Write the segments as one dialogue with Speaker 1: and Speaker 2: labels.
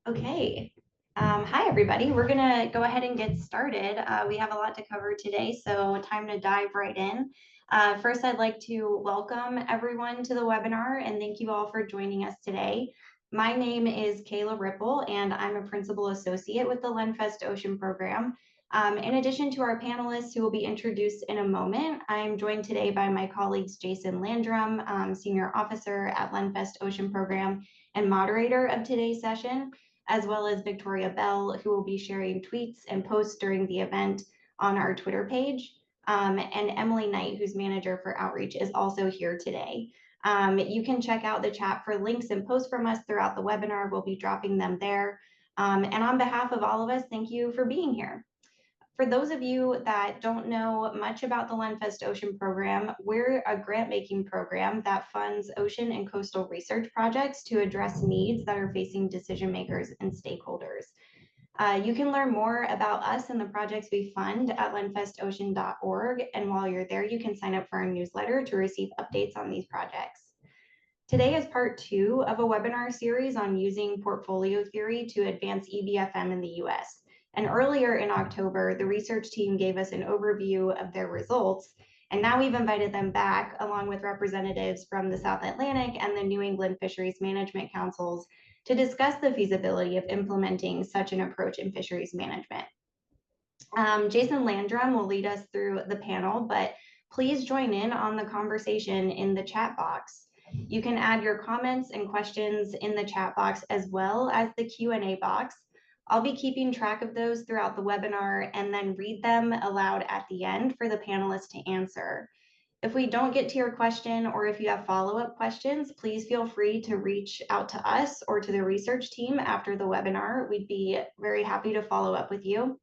Speaker 1: Okay. Hi, everybody. We're going to go ahead and get started. We have a lot to cover today, so time to dive right in. First, I'd like to welcome everyone to the webinar and thank you all for joining us today. My name is Kayla Ripple, and I'm a Principal Associate with the Lenfest Ocean Program. In addition to our panelists who will be introduced in a moment, I'm joined today by my colleagues Jason Landrum, Senior Officer at Lenfest Ocean Program and moderator of today's session, as well as Victoria Bell, who will be sharing tweets and posts during the event on our Twitter page. And Emily Knight, who's manager for outreach, is also here today. You can check out the chat for links and posts from us throughout the webinar. We'll be dropping them there. And on behalf of all of us, thank you for being here. For those of you that don't know much about the Lenfest Ocean Program, we're a grant-making program that funds ocean and coastal research projects to address needs that are facing decision makers and stakeholders. You can learn more about us and the projects we fund at lenfestocean.org, and while you're there, you can sign up for our newsletter to receive updates on these projects. Today is part 2 of a webinar series on using portfolio theory to advance EBFM in the US. And earlier in October, the research team gave us an overview of their results, and now we've invited them back along with representatives from the South Atlantic and the New England Fisheries Management Councils to discuss the feasibility of implementing such an approach in fisheries management. Jason Landrum will lead us through the panel, but please join in on the conversation in the chat box. You can add your comments and questions in the chat box as well as the Q&A box. I'll be keeping track of those throughout the webinar and then read them aloud at the end for the panelists to answer. If we don't get to your question or if you have follow-up questions, please feel free to reach out to us or to the research team after the webinar. We'd be very happy to follow up with you.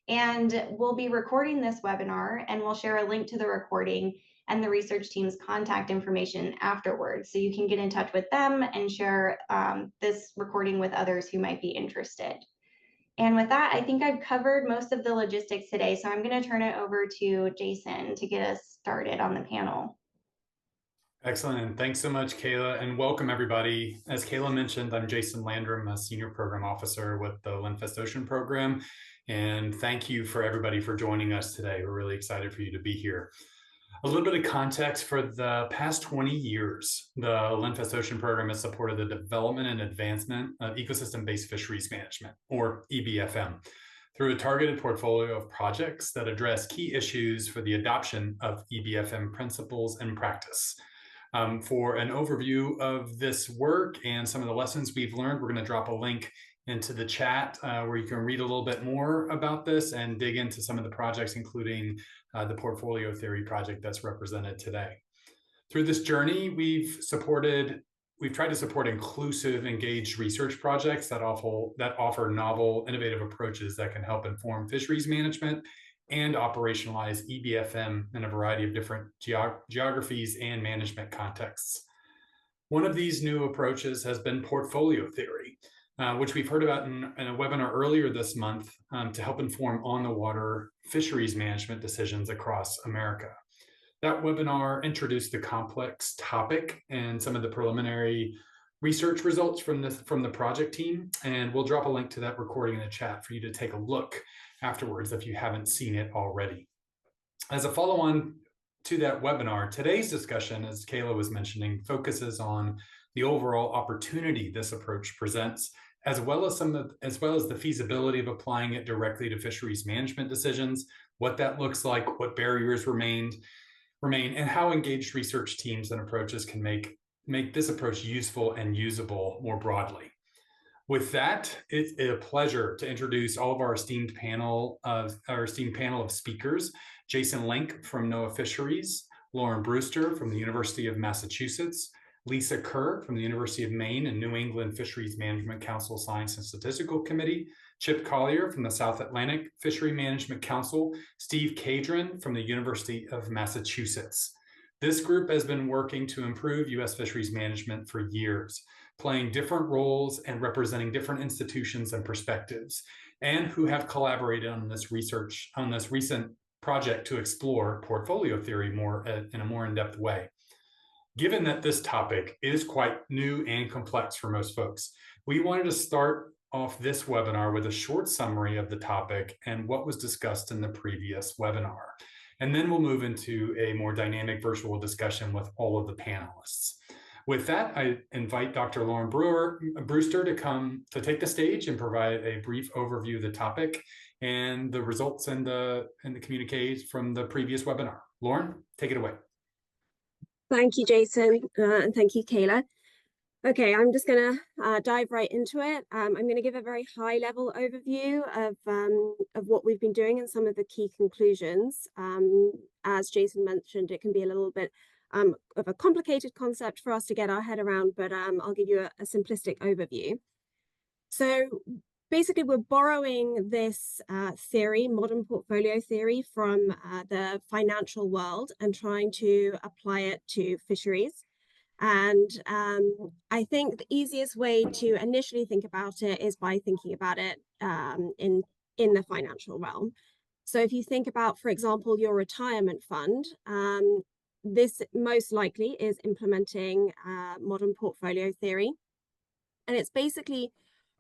Speaker 1: And we'll be recording this webinar and we'll share a link to the recording and the research team's contact information afterwards. So you can get in touch with them and share this recording with others who might be interested. And with that, I think I've covered most of the logistics today. So I'm going to turn it over to Jason to get us started on the panel.
Speaker 2: Excellent. And thanks so much, Kayla, and welcome everybody. As Kayla mentioned, I'm Jason Landrum, a Senior Program Officer with the Lenfest Ocean Program. And thank you for everybody for joining us today. We're really excited for you to be here. A little bit of context: for the past 20 years, the Lenfest Ocean Program has supported the development and advancement of ecosystem-based fisheries management, or EBFM, through a targeted portfolio of projects that address key issues for the adoption of EBFM principles and practice. For an overview of this work and some of the lessons we've learned, we're going to drop a link into the chat where you can read a little bit more about this and dig into some of the projects, including the portfolio theory project that's represented today. Through this journey, we've tried to support inclusive, engaged research projects that offer novel, innovative approaches that can help inform fisheries management and operationalize EBFM in a variety of different geographies and management contexts. One of these new approaches has been portfolio theory, which we've heard about in a webinar earlier this month to help inform on-the-water fisheries management decisions across America. That webinar introduced the complex topic and some of the preliminary research results from the project team, and we'll drop a link to that recording in the chat for you to take a look afterwards if you haven't seen it already. As a follow-on to that webinar, today's discussion, as Kayla was mentioning, focuses on the overall opportunity this approach presents, as well as the feasibility of applying it directly to fisheries management decisions, what that looks like, what barriers remain, and how engaged research teams and approaches can make this approach useful and usable more broadly. With that, it's a pleasure to introduce all of our esteemed panel of speakers: Jason Link from NOAA Fisheries, Lauran Brewster from the University of Massachusetts, Lisa Kerr from the University of Maine and New England Fisheries Management Council Science and Statistical Committee, Chip Collier from the South Atlantic Fishery Management Council, Steve Cadron from the University of Massachusetts. This group has been working to improve U.S. fisheries management for years, playing different roles and representing different institutions and perspectives, and who have collaborated on this recent project to explore portfolio theory in a more in-depth way. Given that this topic is quite new and complex for most folks, we wanted to start off this webinar with a short summary of the topic and what was discussed in the previous webinar. And then we'll move into a more dynamic virtual discussion with all of the panelists. With that, I invite Dr. Lauran Brewster to come to take the stage and provide a brief overview of the topic and the results and the communiques from the previous webinar. Lauran, take it away.
Speaker 3: Thank you, Jason, and thank you, Kayla. Okay, I'm just going to dive right into it. I'm going to give a very high-level overview of what we've been doing and some of the key conclusions. As Jason mentioned, it can be a little bit of a complicated concept for us to get our head around, but I'll give you a simplistic overview. So basically, we're borrowing this theory, modern portfolio theory, from the financial world and trying to apply it to fisheries. And I think the easiest way to initially think about it is by thinking about it in the financial realm. So if you think about, for example, your retirement fund, this most likely is implementing modern portfolio theory. And it's basically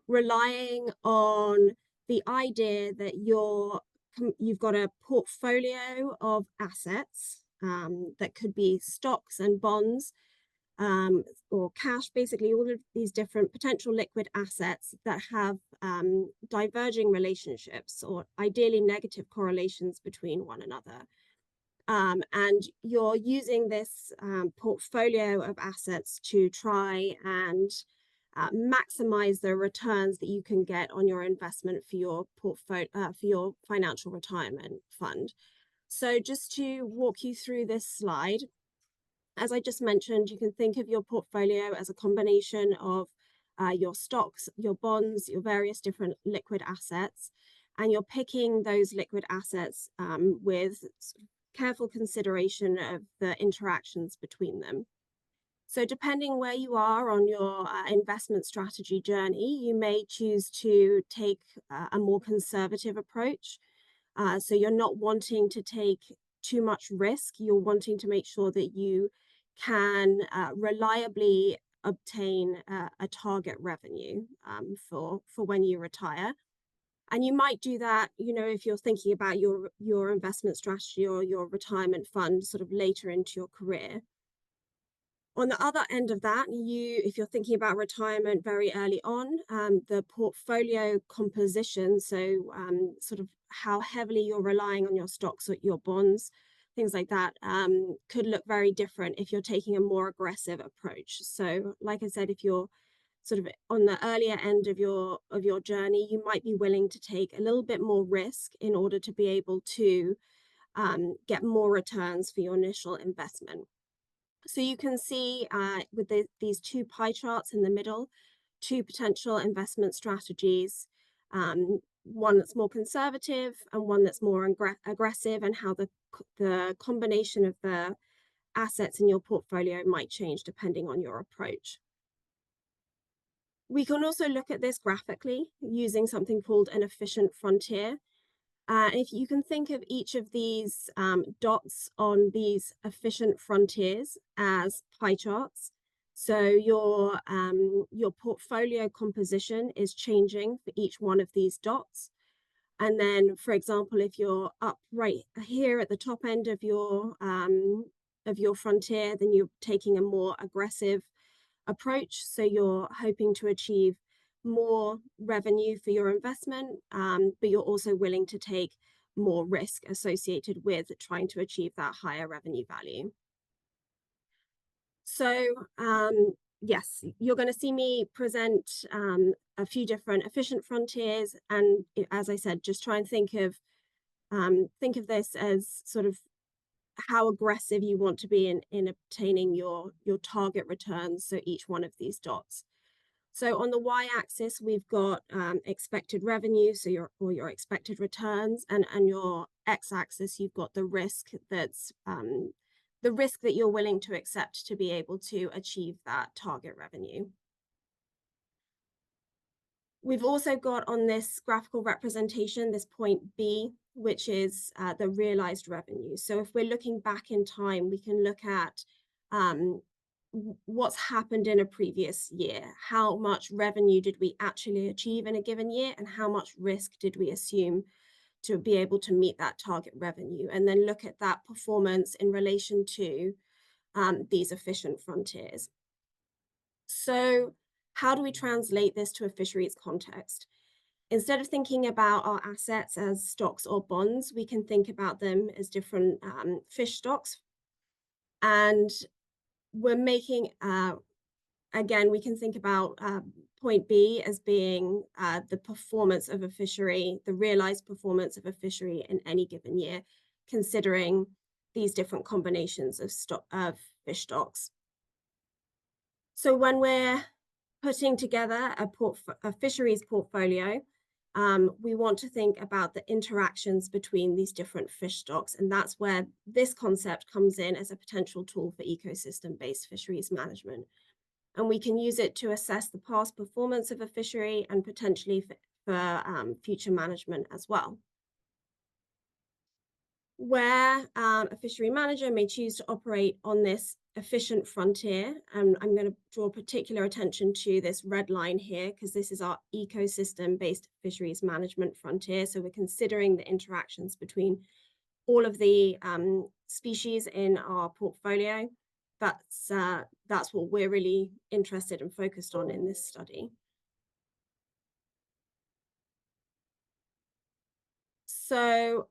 Speaker 3: relying on the idea that you've got a portfolio of assets that could be stocks and bonds, or cash, basically all of these different potential liquid assets that have diverging relationships or ideally negative correlations between one another. And you're using this portfolio of assets to try and maximize the returns that you can get on your investment for your portfolio, for your financial retirement fund. So just to walk you through this slide, as I just mentioned, you can think of your portfolio as a combination of your stocks, your bonds, your various different liquid assets, and you're picking those liquid assets with careful consideration of the interactions between them. So depending where you are on your investment strategy journey, you may choose to take a more conservative approach. So you're not wanting to take too much risk. You're wanting to make sure that you can reliably obtain a target revenue for when you retire. And you might do that, you know, if you're thinking about your investment strategy or your retirement fund sort of later into your career. On the other end of that, if you're thinking about retirement very early on, the portfolio composition, so sort of how heavily you're relying on your stocks or your bonds, things like that, could look very different if you're taking a more aggressive approach. So like I said, if you're sort of on the earlier end of your journey, you might be willing to take a little bit more risk in order to be able to get more returns for your initial investment. So you can see with these two pie charts in the middle, two potential investment strategies, one that's more conservative and one that's more aggressive, and how the combination of the assets in your portfolio might change depending on your approach. We can also look at this graphically using something called an efficient frontier. If you can think of each of these dots on these efficient frontiers as pie charts, so your portfolio composition is changing for each one of these dots. And then, for example, if you're up right here at the top end of your frontier, then you're taking a more aggressive approach. So you're hoping to achieve more revenue for your investment, but you're also willing to take more risk associated with trying to achieve that higher revenue value. So yes, you're going to see me present a few different efficient frontiers, and as I said, just try and think of this as sort of how aggressive you want to be in obtaining your target returns, so each one of these dots. So on the y-axis, we've got expected revenue, so your expected returns, and your x-axis, you've got the risk that's the risk that you're willing to accept to be able to achieve that target revenue. We've also got on this graphical representation this point B, which is the realized revenue. So if we're looking back in time, we can look at what's happened in a previous year. How much revenue did we actually achieve in a given year, and how much risk did we assume to be able to meet that target revenue? And then look at that performance in relation to these efficient frontiers. So how do we translate this to a fisheries context? Instead of thinking about our assets as stocks or bonds, we can think about them as different fish stocks. And we're making, again, we can think about point B as being the performance of a fishery, the realized performance of a fishery in any given year, considering these different combinations of fish stocks. So when we're putting together a fisheries portfolio, we want to think about the interactions between these different fish stocks, and that's where this concept comes in as a potential tool for ecosystem-based fisheries management. And we can use it to assess the past performance of a fishery and potentially for future management as well. Where a fishery manager may choose to operate on this efficient frontier, and I'm going to draw particular attention to this red line here, because this is our ecosystem-based fisheries management frontier. So we're considering the interactions between all of the species in our portfolio. That's what we're really interested and focused on in this study. So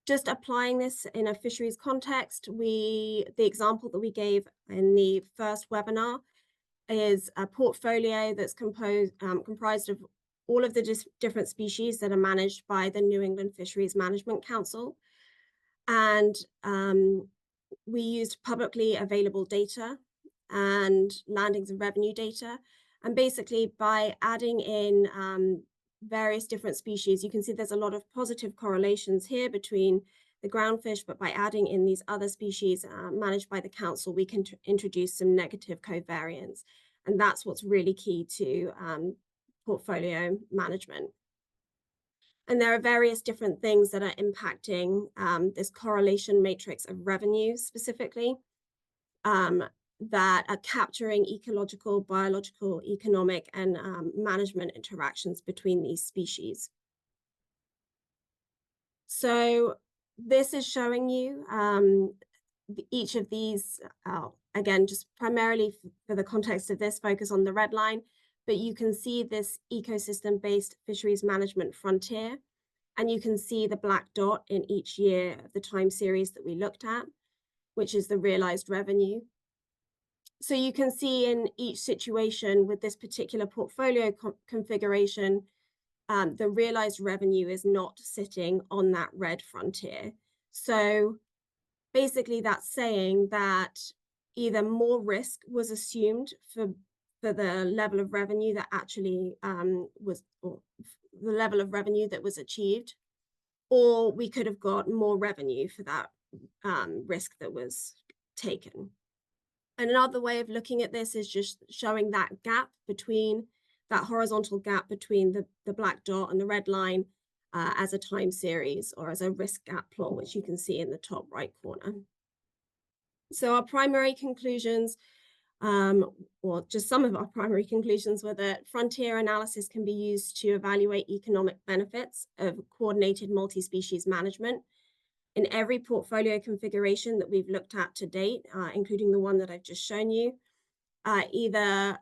Speaker 3: just applying this in a fisheries context, the example that we gave in the first webinar is a portfolio that's comprised of all of the different species that are managed by the New England Fisheries Management Council. And we used publicly available data and landings and revenue data. And basically by adding in various different species, you can see there's a lot of positive correlations here between the groundfish, but by adding in these other species managed by the council, we can introduce some negative covariance. And that's what's really key to portfolio management. And there are various different things that are impacting this correlation matrix of revenue specifically, that are capturing ecological, biological, economic, and management interactions between these species. So this is showing you each of these, again, just primarily for the context of this, focus on the red line, but you can see this ecosystem-based fisheries management frontier, and you can see the black dot in each year of the time series that we looked at, which is the realized revenue. So you can see in each situation with this particular portfolio configuration, the realized revenue is not sitting on that red frontier. So basically that's saying that either more risk was assumed for the level of revenue that actually was, or the level of revenue that was achieved, or we could have got more revenue for that risk that was taken. And another way of looking at this is just showing that gap between, that horizontal gap between the black dot and the red line as a time series or as a risk gap plot, which you can see in the top right corner. So our primary conclusions, or just some of our primary conclusions, were that frontier analysis can be used to evaluate economic benefits of coordinated multi-species management in every portfolio configuration that we've looked at to date, including the one that I've just shown you. Either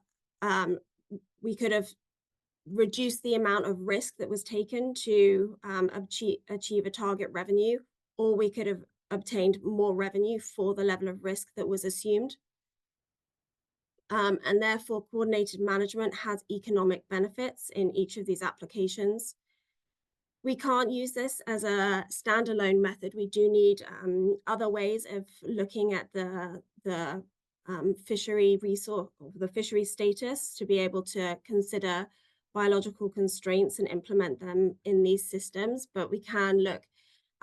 Speaker 3: we could have reduced the amount of risk that was taken to achieve a target revenue, or we could have obtained more revenue for the level of risk that was assumed. And therefore, coordinated management has economic benefits in each of these applications. We can't use this as a standalone method. We do need other ways of looking at the fishery resource, or the fishery status, to be able to consider biological constraints and implement them in these systems. But we can look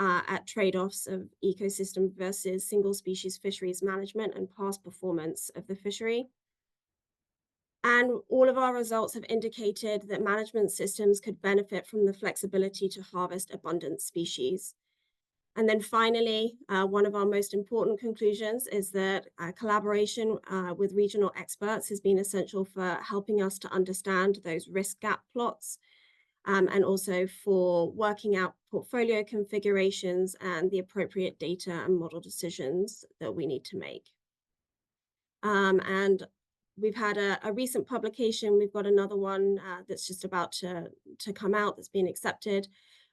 Speaker 3: at trade-offs of ecosystem versus single species fisheries management and past performance of the fishery. And all of our results have indicated that management systems could benefit from the flexibility to harvest abundant species. And then finally, one of our most important conclusions is that collaboration with regional experts has been essential for helping us to understand those risk gap plots, and also for working out portfolio configurations and the appropriate data and model decisions that we need to make. And we've had a recent publication. We've got another one that's just about to come out that's been accepted.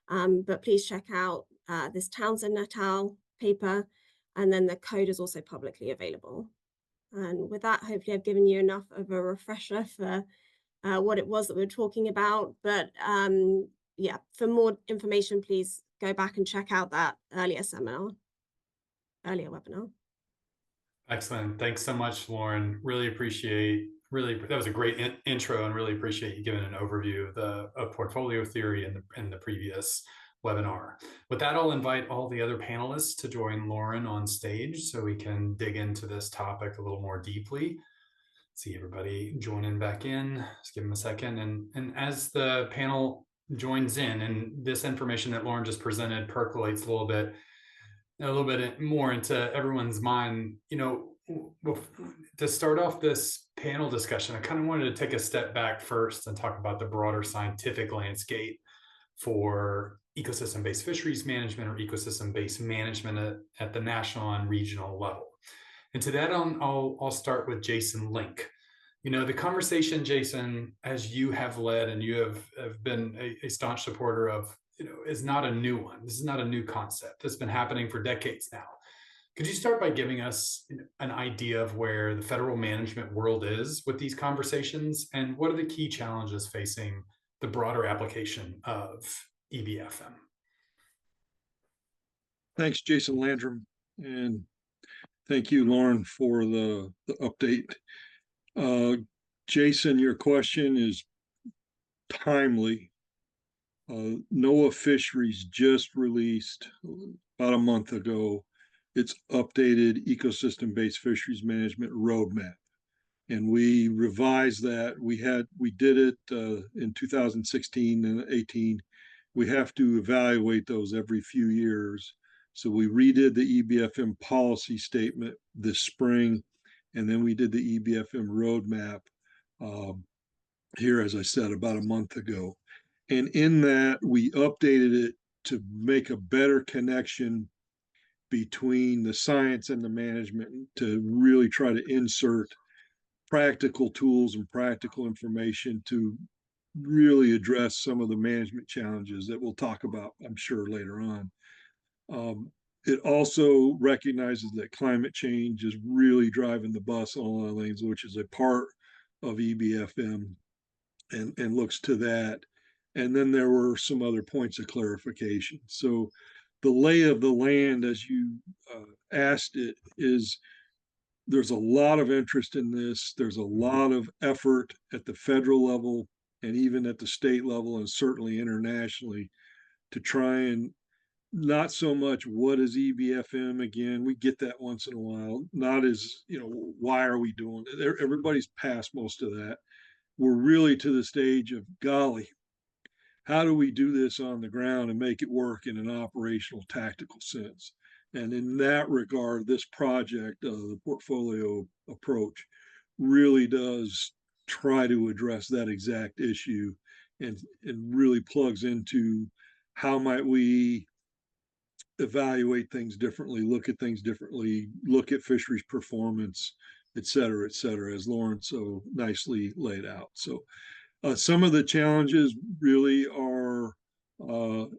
Speaker 3: But please check out this Townsend et al. Paper, and then the code is also publicly available. And with that, hopefully I've given you enough of a refresher for what it was that we were talking about. But yeah, for more information, please go back and check out that earlier webinar.
Speaker 2: Excellent. Thanks so much, Lauran. Really appreciate, that was a great intro, and really appreciate you giving an overview of portfolio theory in the previous webinar. With that, I'll invite all the other panelists to join Lauran on stage so we can dig into this topic a little more deeply. See everybody joining back in. Just give them a second. And as the panel joins in, and this information that Lauran just presented percolates a little bit more into everyone's mind, you know, to start off this panel discussion, I kind of wanted to take a step back first and talk about the broader scientific landscape for ecosystem-based fisheries management, or ecosystem-based management at the national and regional level. And to that, I'll start with Jason Link. You know, the conversation, Jason, as you have led and you have been a staunch supporter of, you know, is not a new one. This is not a new concept. It's been happening for decades now. Could you start by giving us an idea of where the federal management world is with these conversations, and what are the key challenges facing the broader application of EBFM?
Speaker 4: Thanks, Jason Landrum, and thank you, Lauran, for the update. Jason, your question is timely. NOAA Fisheries just released about a month ago its updated ecosystem-based fisheries management roadmap, and we revised that. We did it in 2016 and 18. We have to evaluate those every few years. So we redid the EBFM policy statement this spring, and then we did the EBFM roadmap here, as I said, about a month ago. And in that, we updated it to make a better connection between the science and the management, to really try to insert practical tools and practical information to really address some of the management challenges that we'll talk about, I'm sure, later on. It also recognizes that climate change is really driving the bus on all our lanes, which is a part of EBFM, and looks to that. And then there were some other points of clarification. So the lay of the land, as you asked it, is there's a lot of interest in this. There's a lot of effort at the federal level and even at the state level, and certainly internationally, to try and not so much what is EBFM again. We get that once in a while. Not as, you know, why are we doing it? Everybody's past most of that. We're really to the stage of, golly, how do we do this on the ground and make it work in an operational, tactical sense? And in that regard, this project, the portfolio approach, really does try to address that exact issue, and really plugs into how might we evaluate things differently, look at things differently, look at fisheries performance, et cetera, as Lauran so nicely laid out. So some of the challenges really are the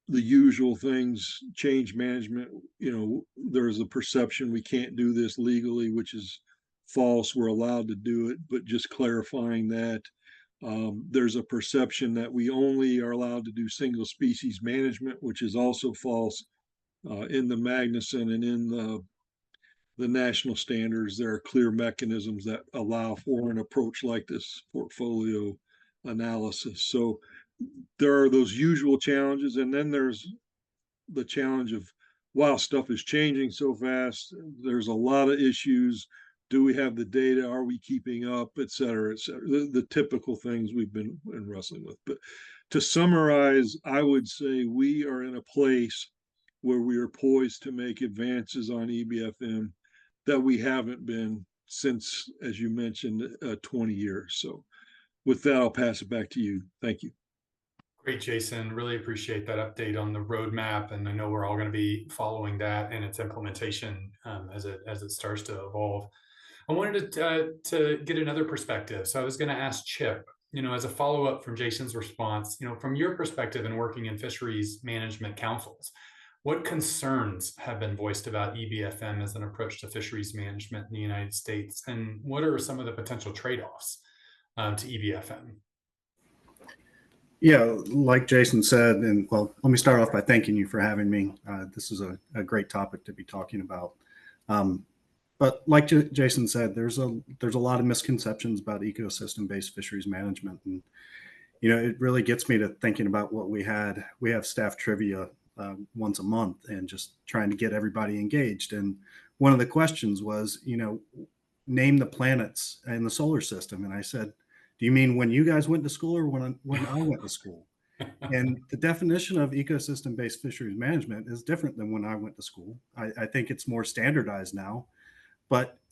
Speaker 4: usual things. Change management, you know, there's a perception we can't do this legally, which is false. We're allowed to do it, but just clarifying that. There's a perception that we only are allowed to do single species management, which is also false. In the Magnuson and in the national standards, there are clear mechanisms that allow for an approach like this portfolio analysis. So there are those usual challenges, and then there's the challenge of, wow, stuff is changing so fast. There's a lot of issues. Do we have the data? Are we keeping up, et cetera, the typical things we've been wrestling with. But to summarize, I would say we are in a place where we are poised to make advances on EBFM that we haven't been since, as you mentioned, 20 years. So with that, I'll pass it back to you. Thank you.
Speaker 2: Great, Jason. Really appreciate that update on the roadmap, and I know we're all going to be following that and its implementation as it starts to evolve. I wanted to get another perspective, so I was going to ask Chip. As a follow up from Jason's response, from your perspective in working in fisheries management councils, what concerns have been voiced about EBFM as an approach to fisheries management in the United States, and what are some of the potential trade offs to EBFM?
Speaker 5: Yeah, like Jason said, and well, let me start off by thanking you for having me. This is a great topic to be talking about. But like Jason said, there's a lot of misconceptions about ecosystem-based fisheries management, and it really gets me to thinking about what we have staff trivia once a month, and just trying to get everybody engaged. And one of the questions was, name the planets in the solar system, and I said, do you mean when you guys went to school or when I went to school? And the definition of ecosystem-based fisheries management is different than when I went to school. I think it's more standardized now,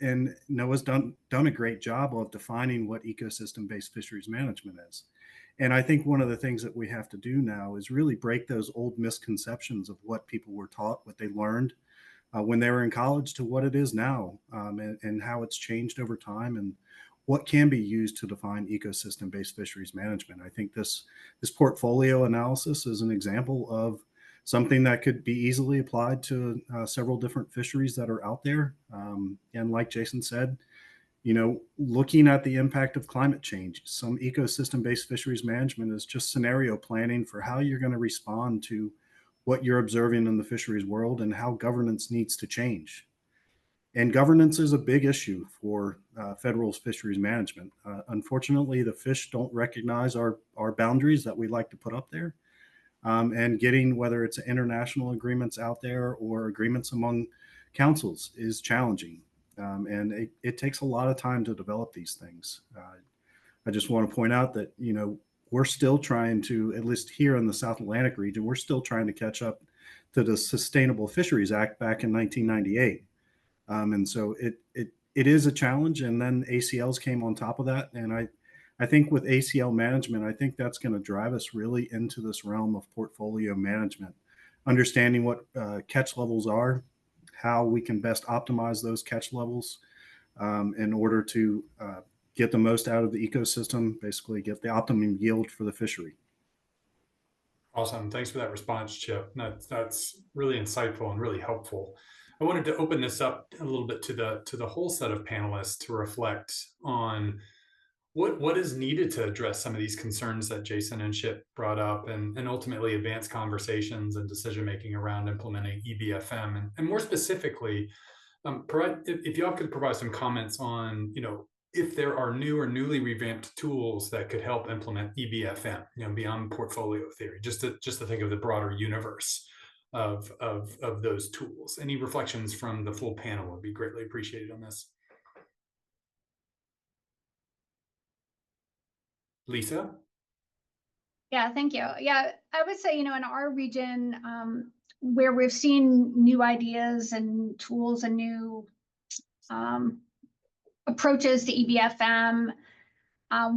Speaker 5: and NOAA's done a great job of defining what ecosystem-based fisheries management is. And I think one of the things that we have to do now is really break those old misconceptions of what people were taught, what they learned when they were in college, to what it is now, and how it's changed over time, and what can be used to define ecosystem-based fisheries management. I think this portfolio analysis is an example of something that could be easily applied to several different fisheries that are out there. And like Jason said, looking at the impact of climate change, some ecosystem-based fisheries management is just scenario planning for how you're going to respond to what you're observing in the fisheries world and how governance needs to change. And governance is a big issue for federal fisheries management. Unfortunately, the fish don't recognize our boundaries that we like to put up there. And getting, whether it's international agreements out there or agreements among councils, is challenging. And it takes a lot of time to develop these things. I just want to point out that, we're still trying to, at least here in the South Atlantic region, we're still trying to catch up to the Sustainable Fisheries Act back in 1998. And so it is a challenge. And then ACLs came on top of that. And I think with ACL management, I think that's going to drive us really into this realm of portfolio management, understanding what catch levels are, how we can best optimize those catch levels in order to get the most out of the ecosystem, basically get the optimum yield for the fishery.
Speaker 2: Awesome. Thanks for that response, Chip. That's really insightful and really helpful. I wanted to open this up a little bit to the whole set of panelists to reflect on what is needed to address some of these concerns that Jason and Chip brought up, and ultimately advance conversations and decision-making around implementing EBFM. And more specifically, if y'all could provide some comments on, if there are new or newly revamped tools that could help implement EBFM, beyond portfolio theory, just to think of the broader universe of those tools. Any reflections from the full panel would be greatly appreciated on this. Lisa?
Speaker 6: Yeah, thank you. Yeah, I would say, in our region, where we've seen new ideas and tools and new approaches to EBFM,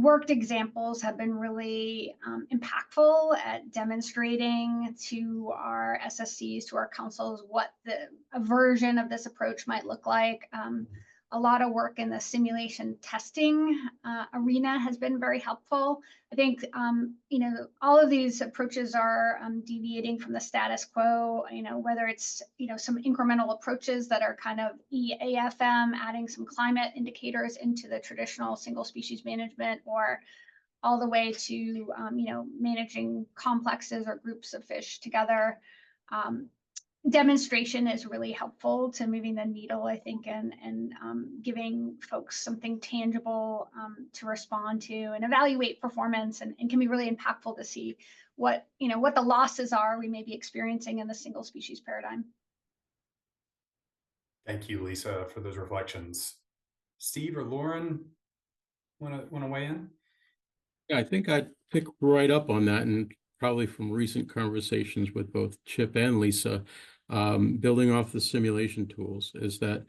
Speaker 6: worked examples have been really impactful at demonstrating to our SSCs, to our councils, what a version of this approach might look like. A lot of work in the simulation testing arena has been very helpful. I think, all of these approaches are deviating from the status quo, whether it's, some incremental approaches that are kind of EAFM, adding some climate indicators into the traditional single species management, or all the way to, managing complexes or groups of fish together. Demonstration is really helpful to moving the needle, I think, and giving folks something tangible to respond to and evaluate performance, and can be really impactful to see what the losses are we may be experiencing in the single species paradigm.
Speaker 2: Thank you, Lisa, for those reflections. Steve or Lauran, want to weigh in?
Speaker 7: Yeah, I think I'd pick right up on that, and probably from recent conversations with both Chip and Lisa. building off the simulation tools, is that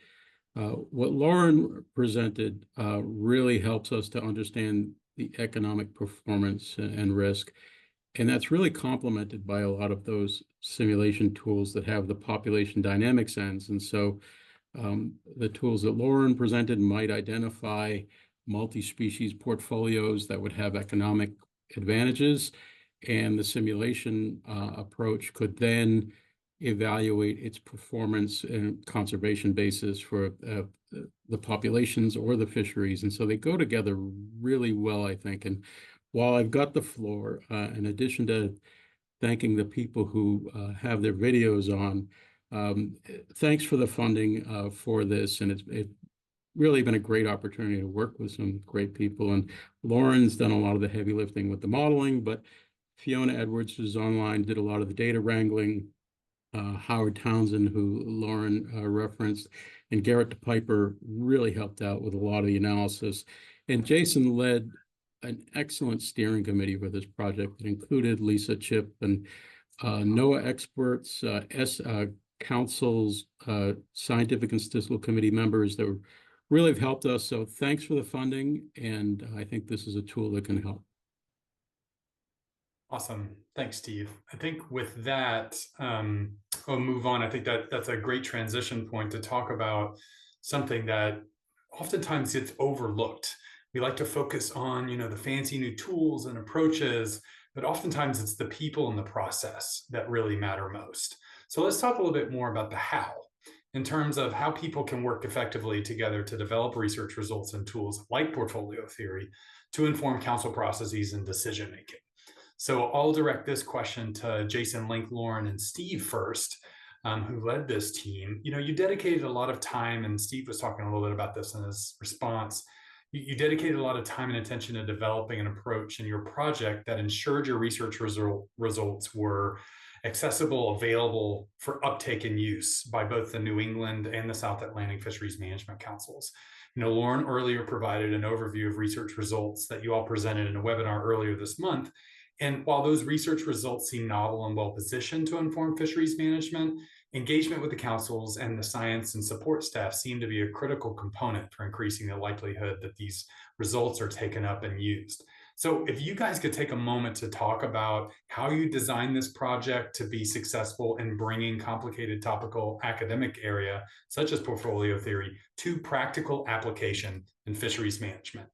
Speaker 7: what Lauran presented really helps us to understand the economic performance and risk. And that's really complemented by a lot of those simulation tools that have the population dynamics ends. And so the tools that Lauran presented might identify multi-species portfolios that would have economic advantages, and the simulation approach could then evaluate its performance and conservation basis for the populations or the fisheries. And so they go together really well, I think. And while I've got the floor, in addition to thanking the people who have their videos on, thanks for the funding for this. And it's really been a great opportunity to work with some great people. And Lauran's done a lot of the heavy lifting with the modeling, but Fiona Edwards is online, did a lot of the data wrangling. Howard Townsend, who Lauran referenced, and Garrett Piper really helped out with a lot of the analysis. And Jason led an excellent steering committee for this project that included Lisa Chip and NOAA experts, councils, scientific and statistical committee members that really have helped us. So thanks for the funding. And I think this is a tool that can help.
Speaker 2: Awesome. Thanks, Steve. I think with that, I'll move on. I think that's a great transition point to talk about something that oftentimes gets overlooked. We like to focus on, the fancy new tools and approaches, but oftentimes it's the people and the process that really matter most. So let's talk a little bit more about the how, in terms of how people can work effectively together to develop research results and tools like portfolio theory to inform council processes and decision-making. So I'll direct this question to Jason, Link, Lauran, and Steve first, who led this team. You dedicated a lot of time, and Steve was talking a little bit about this in his response. You dedicated a lot of time and attention to developing an approach in your project that ensured your research results were accessible, available for uptake and use by both the New England and the South Atlantic Fisheries Management Councils. Lauran earlier provided an overview of research results that you all presented in a webinar earlier this month. And while those research results seem novel and well-positioned to inform fisheries management, engagement with the councils and the science and support staff seem to be a critical component for increasing the likelihood that these results are taken up and used. So if you guys could take a moment to talk about how you designed this project to be successful in bringing complicated topical academic area, such as portfolio theory, to practical application in fisheries management.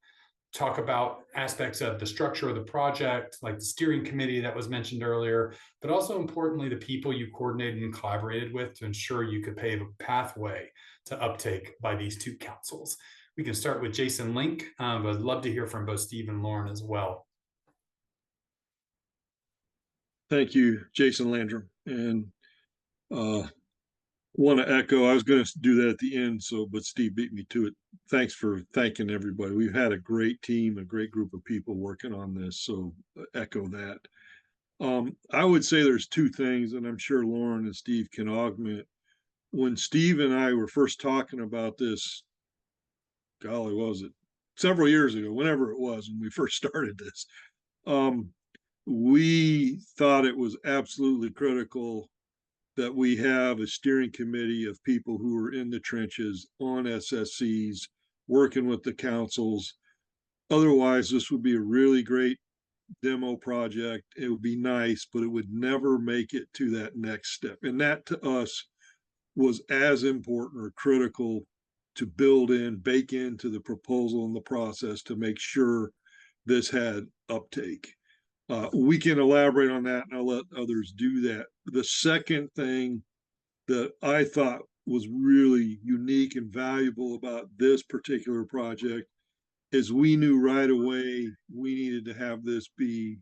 Speaker 2: Talk about aspects of the structure of the project, like the steering committee that was mentioned earlier, but also importantly, the people you coordinated and collaborated with to ensure you could pave a pathway to uptake by these two councils. We can start with Jason Link, but I'd love to hear from both Steve and Lauran as well.
Speaker 4: Thank you, Jason Landrum. And want to echo, I was going to do that at the end, but Steve beat me to it. Thanks for thanking everybody. We've had a great team, a great group of people working on this, so echo that. I would say there's two things, and I'm sure Lauran and Steve can augment. When Steve and I were first talking about this, golly, what was it? Several years ago, whenever it was, when we first started this, we thought it was absolutely critical that we have a steering committee of people who are in the trenches on SSCs, working with the councils. Otherwise, this would be a really great demo project. It would be nice, but it would never make it to that next step. And that to us was as important or critical to bake into the proposal and the process to make sure this had uptake. We can elaborate on that, and I'll let others do that. The second thing that I thought was really unique and valuable about this particular project is we knew right away we needed to have this be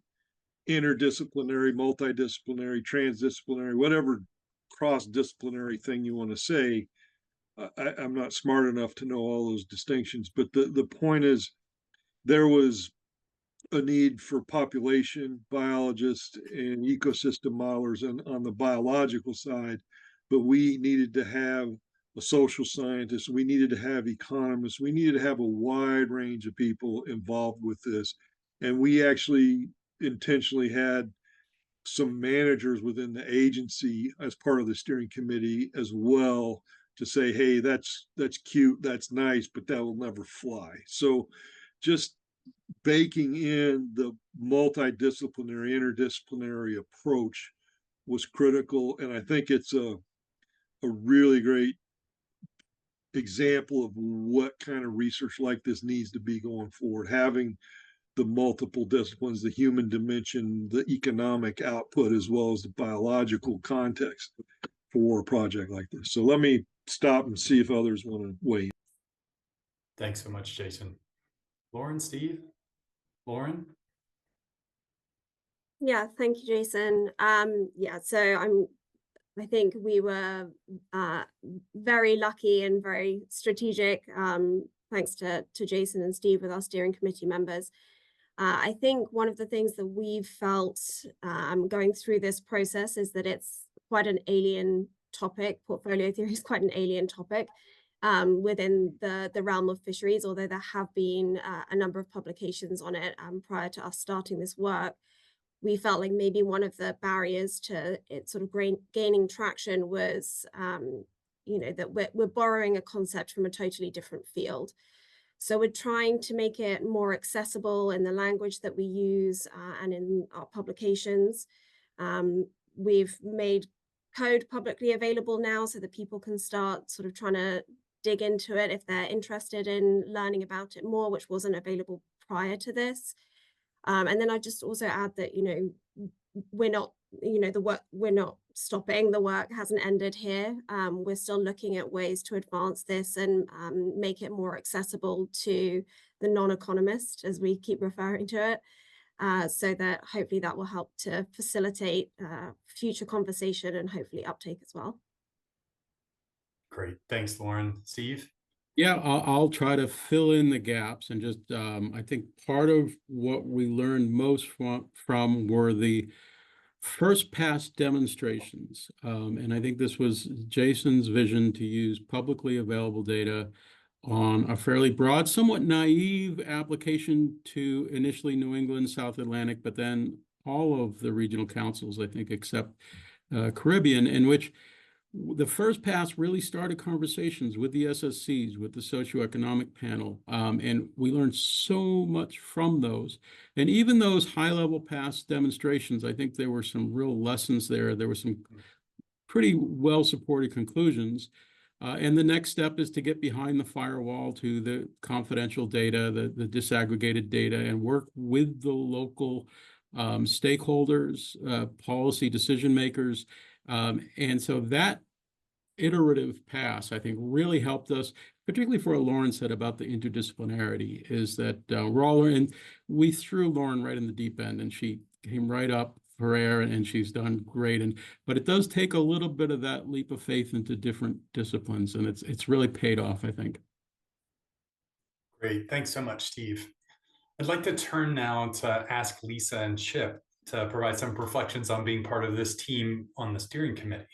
Speaker 4: interdisciplinary, multidisciplinary, transdisciplinary, whatever cross-disciplinary thing you want to say. I'm not smart enough to know all those distinctions, but the point is there was a need for population biologists and ecosystem modelers on the biological side, but we needed to have a social scientist, we needed to have economists, we needed to have a wide range of people involved with this. And we actually intentionally had some managers within the agency as part of the steering committee as well, to say, hey, that's cute, that's nice, but that will never fly. So just baking in the multidisciplinary, interdisciplinary approach was critical. And I think it's a really great example of what kind of research like this needs to be going forward, having the multiple disciplines, the human dimension, the economic output, as well as the biological context for a project like this. So let me stop and see if others want to weigh in.
Speaker 2: Thanks so much, Jason. Lauran, Steve? Lauran?
Speaker 3: Yeah, thank you, Jason. Yeah, so I think we were very lucky and very strategic, thanks to Jason and Steve with our steering committee members. I think one of the things that we've felt going through this process is that it's quite an alien topic. Portfolio theory is quite an alien topic within the realm of fisheries, although there have been a number of publications on it prior to us starting this work. We felt like maybe one of the barriers to it sort of gaining traction was, that we're borrowing a concept from a totally different field. So we're trying to make it more accessible in the language that we use and in our publications. We've made code publicly available now so that people can start sort of trying to dig into it if they're interested in learning about it more, which wasn't available prior to this. And then I just also add that, we're not, we're not stopping. The work hasn't ended here. We're still looking at ways to advance this and make it more accessible to the non-economist, as we keep referring to it, so that hopefully that will help to facilitate future conversation and hopefully uptake as well.
Speaker 2: Great. Thanks, Lauran. Steve?
Speaker 7: Yeah, I'll try to fill in the gaps and just, I think part of what we learned most from were the first pass demonstrations. And I think this was Jason's vision to use publicly available data on a fairly broad, somewhat naive application to initially New England, South Atlantic, but then all of the regional councils, I think, except Caribbean, in which the first pass really started conversations with the SSCs, with the socioeconomic panel, and we learned so much from those. And even those high-level pass demonstrations, I think there were some real lessons there. There were some pretty well-supported conclusions. And the next step is to get behind the firewall to the confidential data, the disaggregated data, and work with the local stakeholders, policy decision makers. And so that iterative pass, I think, really helped us, particularly for what Lauran said about the interdisciplinarity, is that we're all learning. We threw Lauran right in the deep end, and she came right up for air, and she's done great. But it does take a little bit of that leap of faith into different disciplines, and it's really paid off, I think.
Speaker 2: Great. Thanks so much, Steve. I'd like to turn now to ask Lisa and Chip to provide some reflections on being part of this team on the steering committee.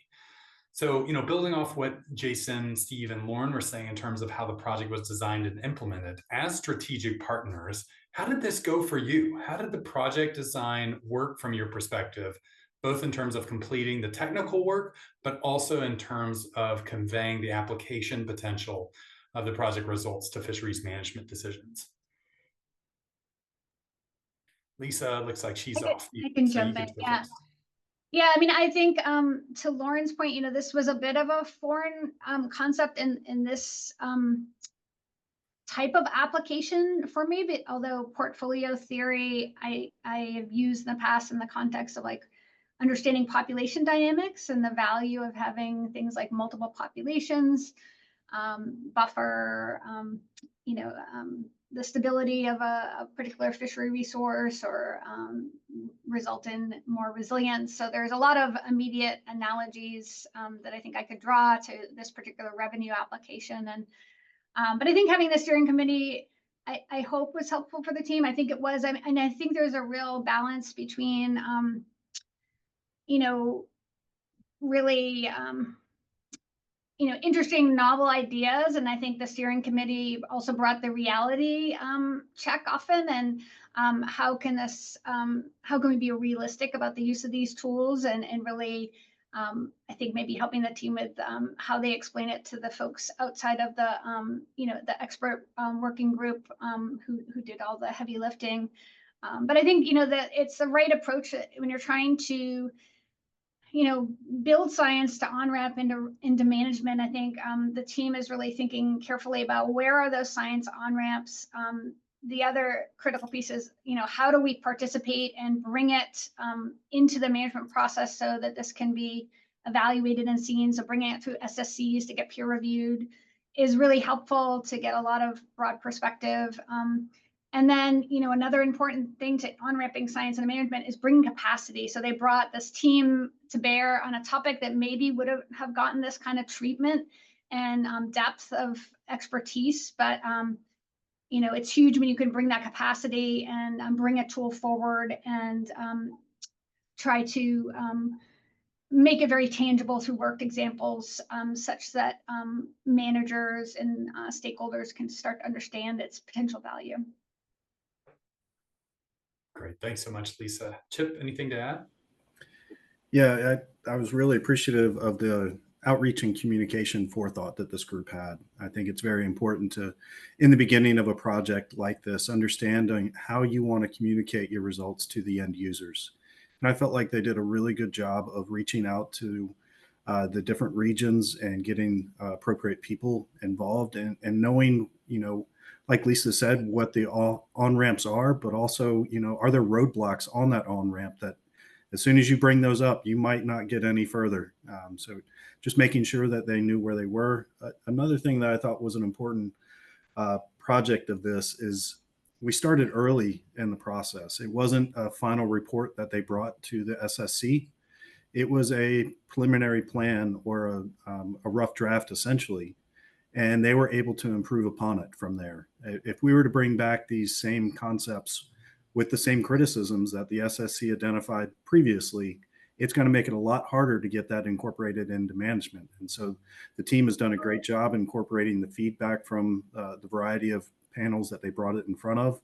Speaker 2: So, building off what Jason, Steve, and Lauran were saying in terms of how the project was designed and implemented, as strategic partners, how did this go for you? How did the project design work from your perspective, both in terms of completing the technical work, but also in terms of conveying the application potential of the project results to fisheries management decisions? Lisa, looks like she's off.
Speaker 6: I can jump in. Yeah. Yeah, I mean, I think to Lauran's point, this was a bit of a foreign concept in this type of application for me, but although portfolio theory I have used in the past in the context of like understanding population dynamics and the value of having things like multiple populations, buffer, the stability of a particular fishery resource, or result in more resilience. So there's a lot of immediate analogies that I think I could draw to this particular revenue application. And but I think having the steering committee, I hope was helpful for the team. I think it was, and I think there's a real balance between, really, interesting, novel ideas. And I think the steering committee also brought the reality check often. And how can we be realistic about the use of these tools and really, I think maybe helping the team with how they explain it to the folks outside of the, the expert working group who did all the heavy lifting. But I think, that it's the right approach when you're trying to, build science to on-ramp into management. I think the team is really thinking carefully about where are those science on-ramps. The other critical piece is, how do we participate and bring it into the management process so that this can be evaluated and seen. So bringing it through SSCs to get peer reviewed is really helpful to get a lot of broad perspective. And then, another important thing to on-ramping science and management is bringing capacity. So they brought this team to bear on a topic that maybe would have gotten this kind of treatment and depth of expertise. But, it's huge when you can bring that capacity and bring a tool forward and try to make it very tangible through worked examples, such that managers and stakeholders can start to understand its potential value.
Speaker 2: Great. Thanks so much, Lisa. Chip, anything to add?
Speaker 5: Yeah, I was really appreciative of the outreach and communication forethought that this group had. I think it's very important to, in the beginning of a project like this, understanding how you want to communicate your results to the end users. And I felt like they did a really good job of reaching out to the different regions and getting appropriate people involved and knowing, like Lisa said, what the on-ramps are, but also, are there roadblocks on that on-ramp that as soon as you bring those up, you might not get any further. So just making sure that they knew where they were. Another thing that I thought was an important project of this is we started early in the process. It wasn't a final report that they brought to the SSC. It was a preliminary plan or a rough draft, essentially. And they were able to improve upon it from there. If we were to bring back these same concepts with the same criticisms that the SSC identified previously, it's going to make it a lot harder to get that incorporated into management. And so the team has done a great job incorporating the feedback from the variety of panels that they brought it in front of.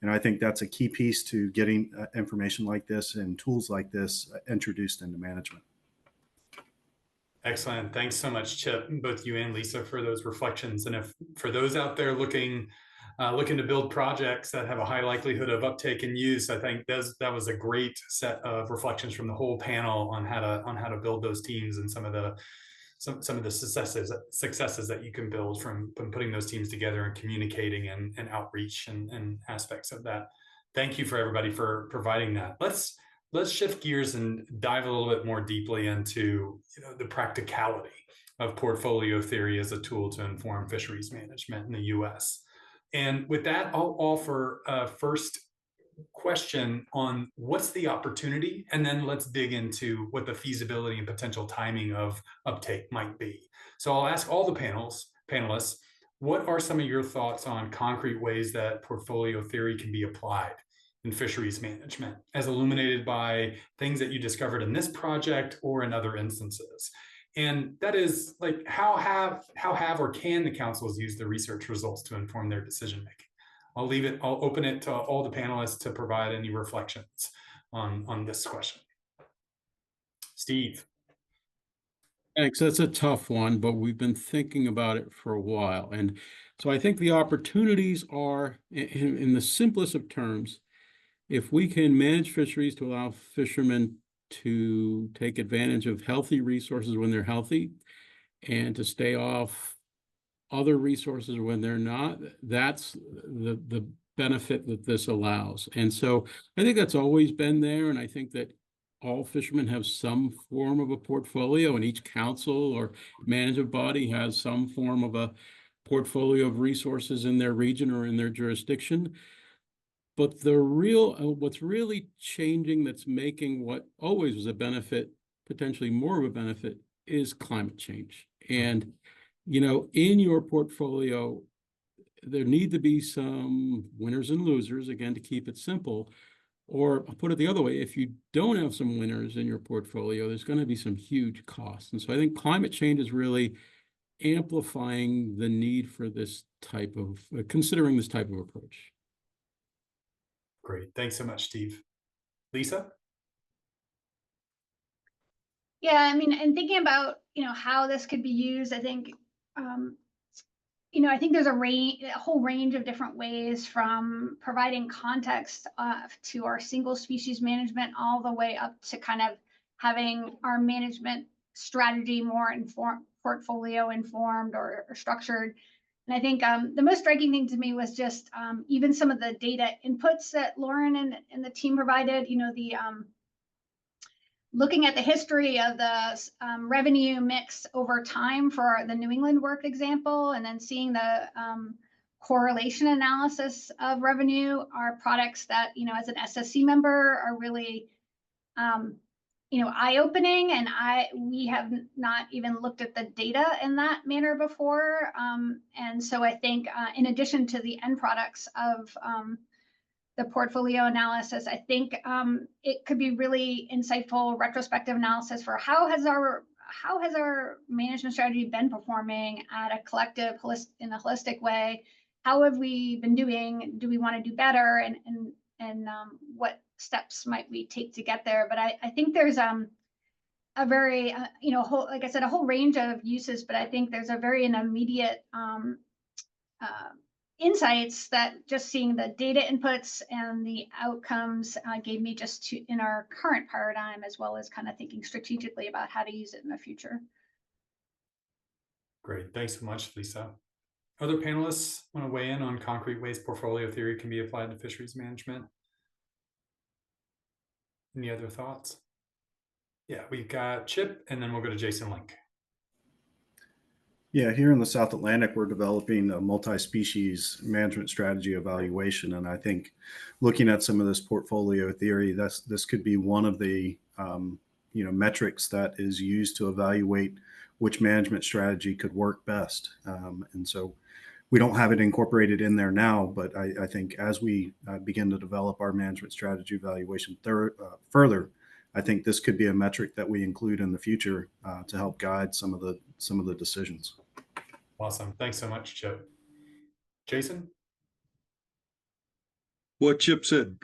Speaker 5: And I think that's a key piece to getting information like this and tools like this introduced into management.
Speaker 2: Excellent. Thanks so much, Chip, both you and Lisa, for those reflections. And if for those out there looking to build projects that have a high likelihood of uptake and use, I think that was a great set of reflections from the whole panel on how to build those teams and some of the successes that you can build from putting those teams together and communicating and outreach and aspects of that. Thank you for everybody for providing that. Let's shift gears and dive a little bit more deeply into the practicality of portfolio theory as a tool to inform fisheries management in the U.S. And with that, I'll offer a first question on what's the opportunity, and then let's dig into what the feasibility and potential timing of uptake might be. So I'll ask all the panelists, what are some of your thoughts on concrete ways that portfolio theory can be applied in fisheries management, as illuminated by things that you discovered in this project or in other instances? And that is, like, how have or can the councils use the research results to inform their decision making? I'll open it to all the panelists to provide any reflections on this question. Steve.
Speaker 7: Thanks. That's a tough one, but we've been thinking about it for a while. And so I think the opportunities are, in the simplest of terms, if we can manage fisheries to allow fishermen to take advantage of healthy resources when they're healthy and to stay off other resources when they're not, that's the benefit that this allows. And so I think that's always been there. And I think that all fishermen have some form of a portfolio, and each council or management body has some form of a portfolio of resources in their region or in their jurisdiction. But what's really changing, that's making what always was a benefit potentially more of a benefit, is climate change. And in your portfolio, there need to be some winners and losers, again, to keep it simple. Or I'll put it the other way, if you don't have some winners in your portfolio, there's going to be some huge costs. And so I think climate change is really amplifying the need for this type of, considering this type of approach.
Speaker 2: Great. Thanks so much, Steve. Lisa?
Speaker 6: Yeah, I mean, and thinking about, how this could be used, I think, I think there's a whole range of different ways, from providing context to our single species management, all the way up to kind of having our management strategy more informed, portfolio informed or structured. And I think the most striking thing to me was just even some of the data inputs that Lauran and the team provided. Looking at the history of the revenue mix over time for the New England work example, and then seeing the correlation analysis of revenue are products that, as an SSC member, are really, eye-opening. And we have not even looked at the data in that manner before. And so I think in addition to the end products of the portfolio analysis, I think it could be really insightful retrospective analysis for how has our management strategy been performing at a collective, in a holistic way? How have we been doing? Do we want to do better? And what steps might we take to get there? But I think there's a very like I said, a whole range of uses, but I think there's a very immediate insights that just seeing the data inputs and the outcomes gave me just in our current paradigm, as well as kind of thinking strategically about how to use it in the future.
Speaker 2: Great. Thanks so much, Lisa. Other panelists want to weigh in on concrete ways portfolio theory can be applied to fisheries management? Any other thoughts? Yeah, we've got Chip, and then we'll go to Jason Link.
Speaker 5: Yeah, here in the South Atlantic, we're developing a multi-species management strategy evaluation. And I think looking at some of this portfolio theory, this could be one of the metrics that is used to evaluate which management strategy could work best. And so we don't have it incorporated in there now, but I think as we begin to develop our management strategy evaluation further, I think this could be a metric that we include in the future to help guide some of the decisions.
Speaker 2: Awesome. Thanks so much, Chip. Jason?
Speaker 4: What Chip said.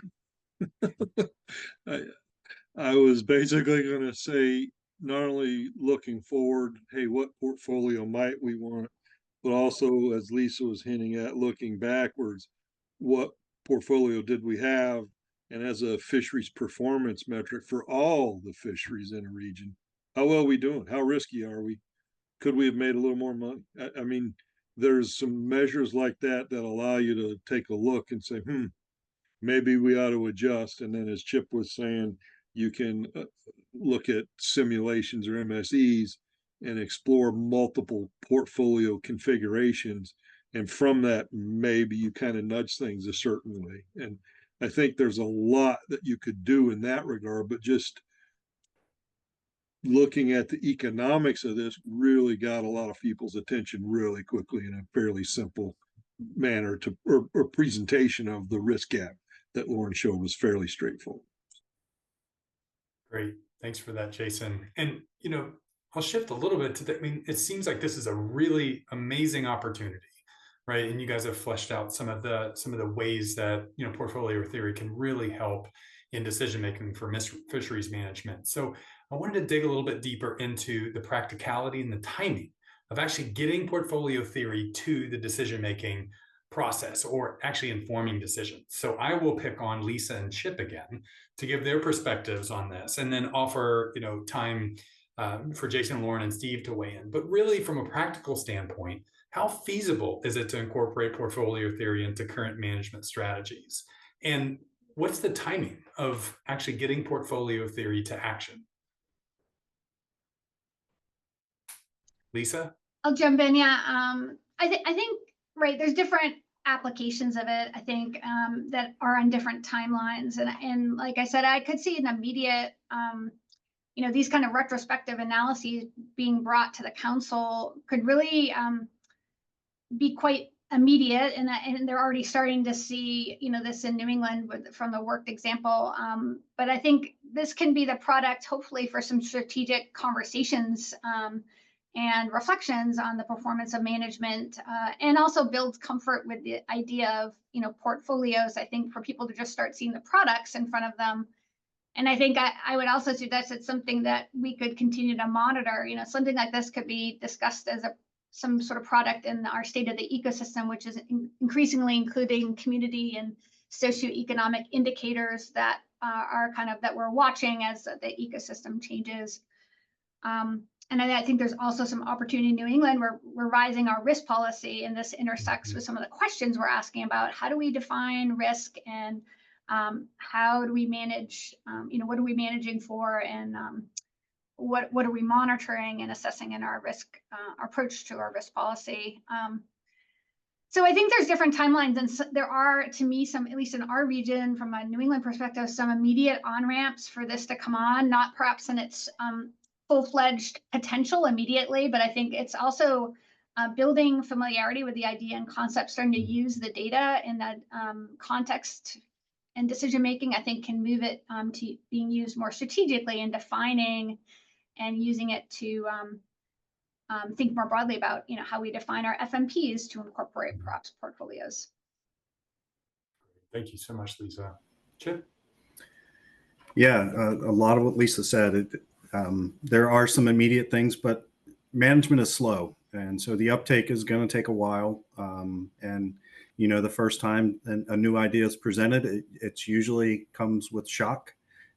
Speaker 4: I was basically going to say, not only looking forward, hey, what portfolio might we want, but also, as Lisa was hinting at, looking backwards, what portfolio did we have? And as a fisheries performance metric for all the fisheries in a region, how well are we doing? How risky are we? Could we have made a little more money? I mean, there's some measures like that allow you to take a look and say, maybe we ought to adjust. And then, as Chip was saying, you can look at simulations or MSEs and explore multiple portfolio configurations. And from that, maybe you kind of nudge things a certain way. And I think there's a lot that you could do in that regard, but just looking at the economics of this really got a lot of people's attention really quickly in a fairly simple manner or presentation of the risk gap that Lauran showed was fairly straightforward.
Speaker 2: Great. Thanks for that, Jason. And, I'll shift a little bit to that. I mean, it seems like this is a really amazing opportunity, right? And you guys have fleshed out some of the ways that, portfolio theory can really help in decision-making for fisheries management. So I wanted to dig a little bit deeper into the practicality and the timing of actually getting portfolio theory to the decision-making process, or actually informing decisions. So I will pick on Lisa and Chip again to give their perspectives on this, and then offer, time for Jason, Lauran, and Steve to weigh in. But really, from a practical standpoint, how feasible is it to incorporate portfolio theory into current management strategies? And what's the timing of actually getting portfolio theory to action? Lisa?
Speaker 6: I'll jump in. Yeah. I think, right, there's different applications of it, I think, that are on different timelines. And like I said, I could see an immediate, these kind of retrospective analyses being brought to the council could really be quite immediate. And they're already starting to see, this in New England from the worked example. But I think this can be the product, hopefully, for some strategic conversations and reflections on the performance of management, and also builds comfort with the idea of, portfolios, I think, for people to just start seeing the products in front of them. And I think I would also suggest it's something that we could continue to monitor. Something like this could be discussed as some sort of product in our state of the ecosystem, which is increasingly including community and socioeconomic indicators that are kind of that we're watching as the ecosystem changes. And I think there's also some opportunity in New England where we're revising our risk policy, and this intersects with some of the questions we're asking about how do we define risk, and how do we manage, what are we managing for, and what are we monitoring and assessing in our risk approach to our risk policy. So I think there's different timelines, and so there are, to me, some, at least in our region, from a New England perspective, some immediate on-ramps for this to come on, not perhaps in its full-fledged potential immediately, but I think it's also building familiarity with the idea and concept, starting to use the data in that context and decision-making, I think can move it to being used more strategically in defining and using it to think more broadly about, how we define our FMPs to incorporate perhaps portfolios.
Speaker 2: Thank you so much, Lisa. Chip?
Speaker 5: Yeah, a lot of what Lisa said. There are some immediate things, but management is slow. And so the uptake is going to take a while. And, the first time a new idea is presented, it's usually comes with shock,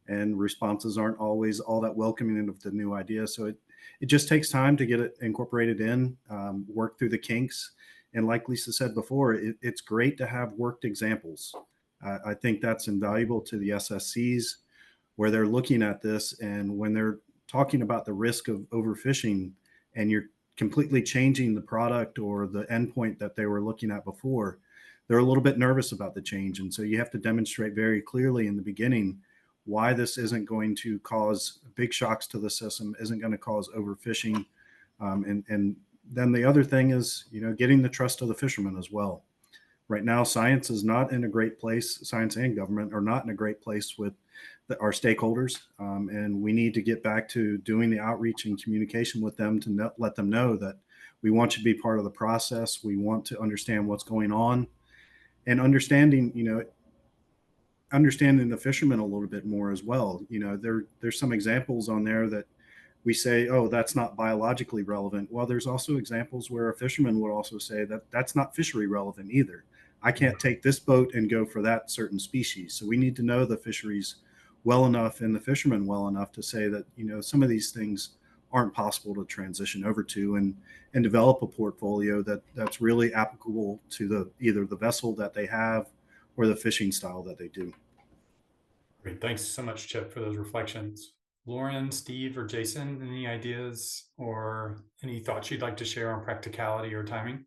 Speaker 5: and responses aren't always all that welcoming of the new idea. So it just takes time to get it incorporated in, work through the kinks. And like Lisa said before, it's great to have worked examples. I think that's invaluable to the SSCs, where they're looking at this, and when they're talking about the risk of overfishing and you're completely changing the product or the endpoint that they were looking at before, they're a little bit nervous about the change. And so you have to demonstrate very clearly in the beginning why this isn't going to cause big shocks to the system, isn't going to cause overfishing. And then the other thing is, getting the trust of the fishermen as well. Right now, science is not in a great place. Science and government are not in a great place with our stakeholders. And we need to get back to doing the outreach and communication with them to let them know that we want you to be part of the process. We want to understand what's going on, and understanding the fishermen a little bit more as well. There's some examples on there that we say, oh, that's not biologically relevant. Well, there's also examples where a fisherman would also say that that's not fishery relevant either. I can't take this boat and go for that certain species. So we need to know the fisheries well enough and the fishermen well enough to say that, some of these things aren't possible to transition over to, and develop a portfolio that's really applicable to either the vessel that they have or the fishing style that they do.
Speaker 2: Great. Thanks so much, Chip, for those reflections. Lauran, Steve, or Jason, any ideas or any thoughts you'd like to share on practicality or timing?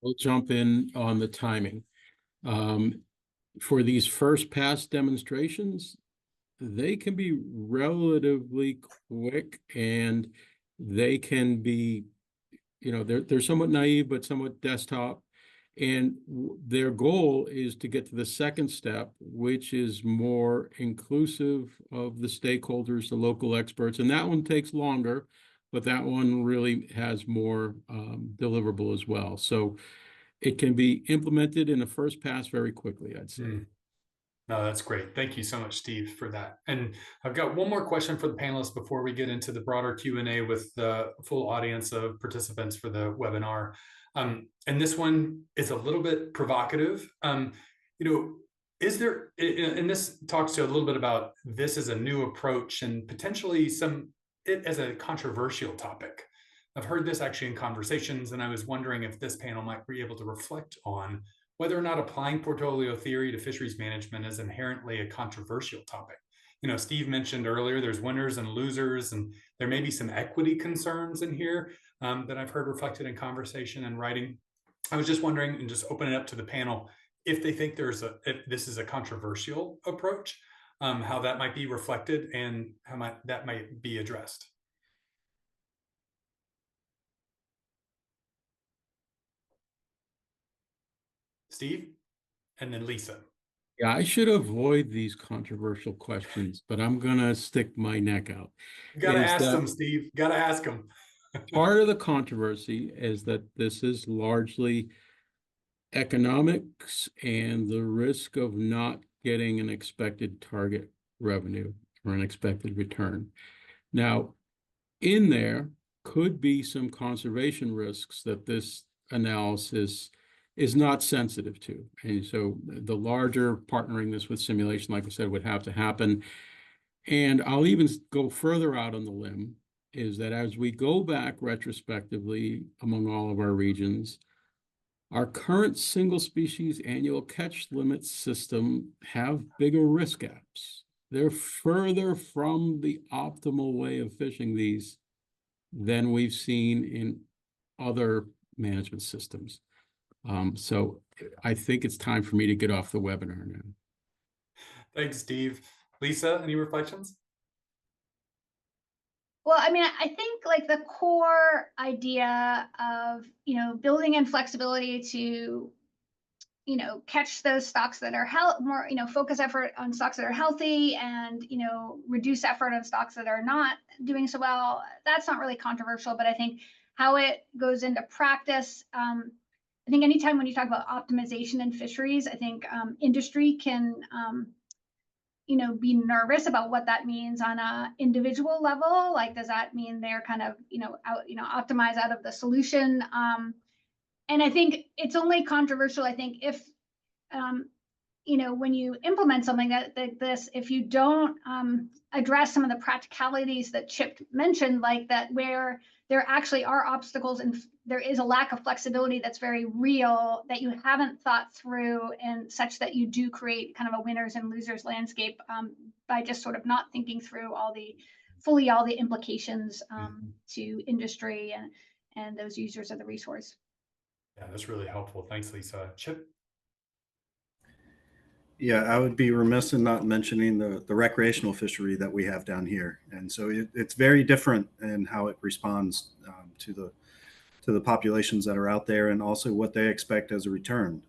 Speaker 7: We'll jump in on the timing. For these first pass demonstrations, they can be relatively quick, and they can be, they're somewhat naive, but somewhat desktop. And their goal is to get to the second step, which is more inclusive of the stakeholders, the local experts. And that one takes longer, but that one really has more deliverable as well. So it can be implemented in a first pass very quickly, I'd say.
Speaker 2: No, that's great. Thank you so much, Steve, for that. And I've got one more question for the panelists before we get into the broader Q&A with the full audience of participants for the webinar. And this one is a little bit provocative. Is there, and this talks to a little bit about this as a new approach and potentially it as a controversial topic. I've heard this actually in conversations, and I was wondering if this panel might be able to reflect on whether or not applying portfolio theory to fisheries management is inherently a controversial topic. Steve mentioned earlier, there's winners and losers, and there may be some equity concerns in here that I've heard reflected in conversation and writing. I was just wondering, and just open it up to the panel, if they think if this is a controversial approach, how that might be reflected and how that might be addressed. Steve, and then Lisa.
Speaker 7: Yeah, I should avoid these controversial questions, but I'm gonna stick my neck out.
Speaker 2: You got to
Speaker 7: Is
Speaker 2: ask
Speaker 7: that
Speaker 2: them, Steve. Got to ask them.
Speaker 7: part of the controversy is that this is largely economics and the risk of not getting an expected target revenue or an expected return. Now, in there could be some conservation risks that this analysis is not sensitive to. And so the larger partnering this with simulation, like I said, would have to happen. And I'll even go further out on the limb, is that as we go back retrospectively among all of our regions, our current single species annual catch limit system have bigger risk gaps. They're further from the optimal way of fishing these than we've seen in other management systems. So I think it's time for me to get off the webinar now.
Speaker 2: Thanks, Steve. Lisa, any reflections?
Speaker 6: Well, I mean, I think like the core idea of, building in flexibility to, catch those stocks that are more, focus effort on stocks that are healthy and, reduce effort on stocks that are not doing so well. That's not really controversial, but I think how it goes into practice, I think anytime when you talk about optimization in fisheries, I think industry can, be nervous about what that means on a individual level. Like, does that mean they're kind of, optimize out of the solution? And I think it's only controversial, I think, if, when you implement something like this, if you don't address some of the practicalities that Chip mentioned, like that where there actually are obstacles and there is a lack of flexibility that's very real that you haven't thought through, and such that you do create kind of a winners and losers landscape by just sort of not thinking through all the implications to industry and those users of the resource.
Speaker 2: Yeah, that's really helpful. Thanks, Lisa. Chip?
Speaker 5: Yeah, I would be remiss in not mentioning the recreational fishery that we have down here. And so it's very different in how it responds to the populations that are out there, and also what they expect as a return.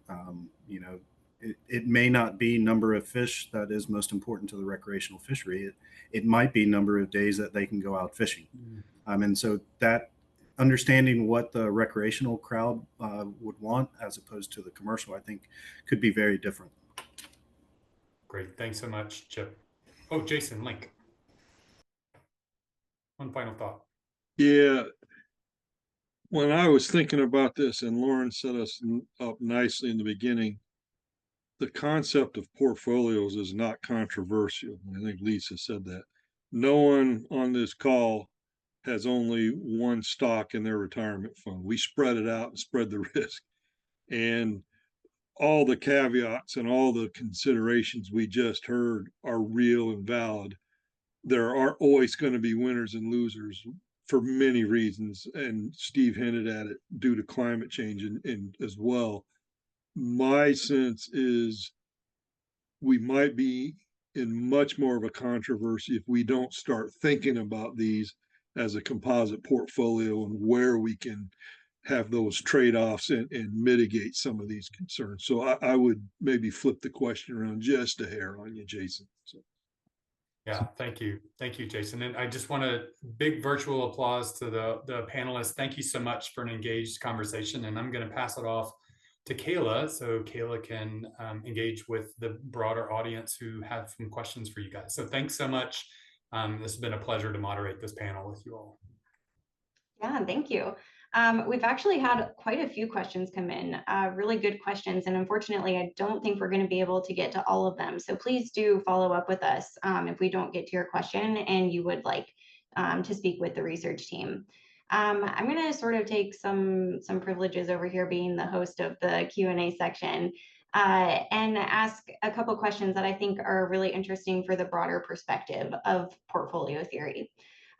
Speaker 5: It may not be number of fish that is most important to the recreational fishery. It might be number of days that they can go out fishing. And so that understanding what the recreational crowd would want as opposed to the commercial, I think, could be very different.
Speaker 2: Great. Thanks so much, Chip. Oh, Jason, Link. One final thought.
Speaker 4: Yeah. When I was thinking about this, and Lauran set us up nicely in the beginning, the concept of portfolios is not controversial. I think Lisa said that. No one on this call has only one stock in their retirement fund. We spread it out and spread the risk. And all the caveats and all the considerations we just heard are real and valid. There are always going to be winners and losers for many reasons, and Steve hinted at it, due to climate change and as well. My sense is we might be in much more of a controversy if we don't start thinking about these as a composite portfolio and where we can have those trade-offs and mitigate some of these concerns. So I would maybe flip the question around just a hair on you, Jason. So.
Speaker 2: Yeah, thank you. Thank you, Jason. And I just want a big virtual applause to the panelists. Thank you so much for an engaged conversation. And I'm going to pass it off to Kayla, so Kayla can engage with the broader audience who have some questions for you guys. So thanks so much. This has been a pleasure to moderate this panel with you all.
Speaker 1: Yeah, thank you. We've actually had quite a few questions come in, really good questions. And unfortunately, I don't think we're going to be able to get to all of them. So please do follow up with us if we don't get to your question and you would like to speak with the research team. I'm going to sort of take some privileges over here being the host of the Q&A section and ask a couple questions that I think are really interesting for the broader perspective of portfolio theory.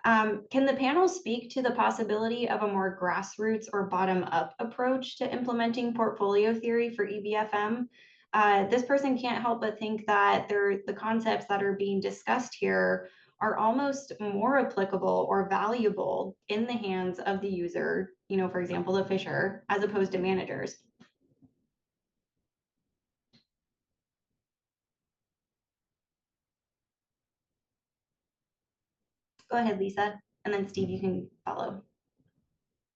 Speaker 1: Can the panel speak to the possibility of a more grassroots or bottom-up approach to implementing portfolio theory for EBFM? This person can't help but think that the concepts that are being discussed here are almost more applicable or valuable in the hands of the user, for example, the fisher, as opposed to managers. Go ahead, Lisa, and then Steve, you can follow.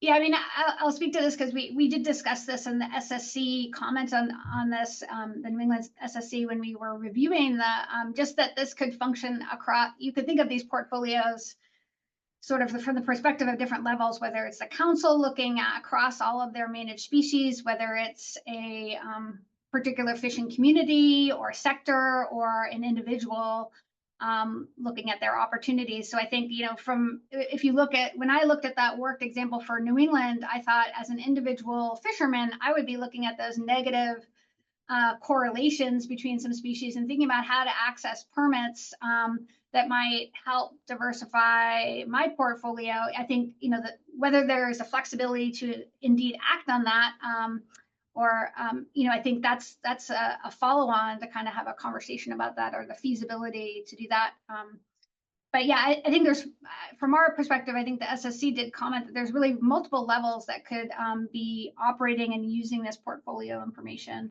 Speaker 6: Yeah, I mean, I'll speak to this because we did discuss this in the SSC comments on this, the New England SSC, when we were reviewing the, just that this could function across, you could think of these portfolios sort of from the perspective of different levels, whether it's the council looking at across all of their managed species, whether it's a particular fishing community or sector or an individual looking at their opportunities. So I think, you know, from, if you look at, when I looked at that worked example for New England, I thought as an individual fisherman, I would be looking at those negative correlations between some species and thinking about how to access permits that might help diversify my portfolio. I think, you know, that whether there is a flexibility to indeed act on that, you know, I think that's a follow-on to kind of have a conversation about that, or the feasibility to do that. But yeah, I think there's, from our perspective, I think the SSC did comment that there's really multiple levels that could be operating and using this portfolio information.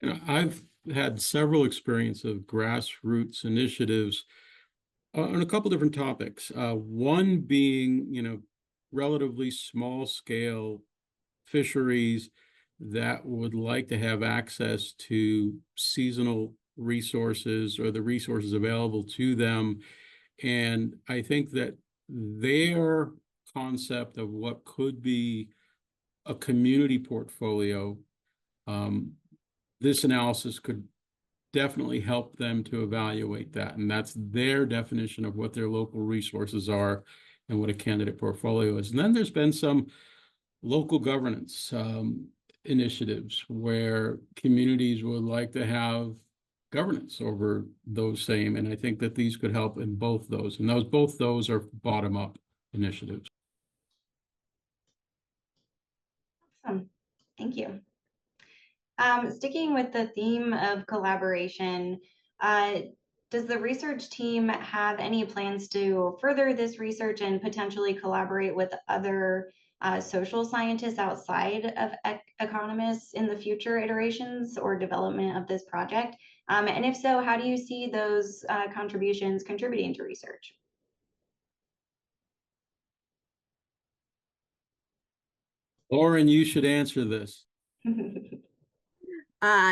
Speaker 7: You know, I've had several experience of grassroots initiatives on a couple different topics. One being, you know, relatively small scale fisheries that would like to have access to seasonal resources or the resources available to them. And I think that their concept of what could be a community portfolio, this analysis could definitely help them to evaluate that. And that's their definition of what their local resources are and what a candidate portfolio is. And then there's been some local governance initiatives where communities would like to have governance over those same. And I think that these could help in both those. And both those are bottom-up initiatives.
Speaker 1: Awesome. Thank you. Sticking with the theme of collaboration, does the research team have any plans to further this research and potentially collaborate with other social scientists outside of economists in the future iterations or development of this project? And if so, how do you see those contributions contributing to research?
Speaker 7: Lauran, you should answer this.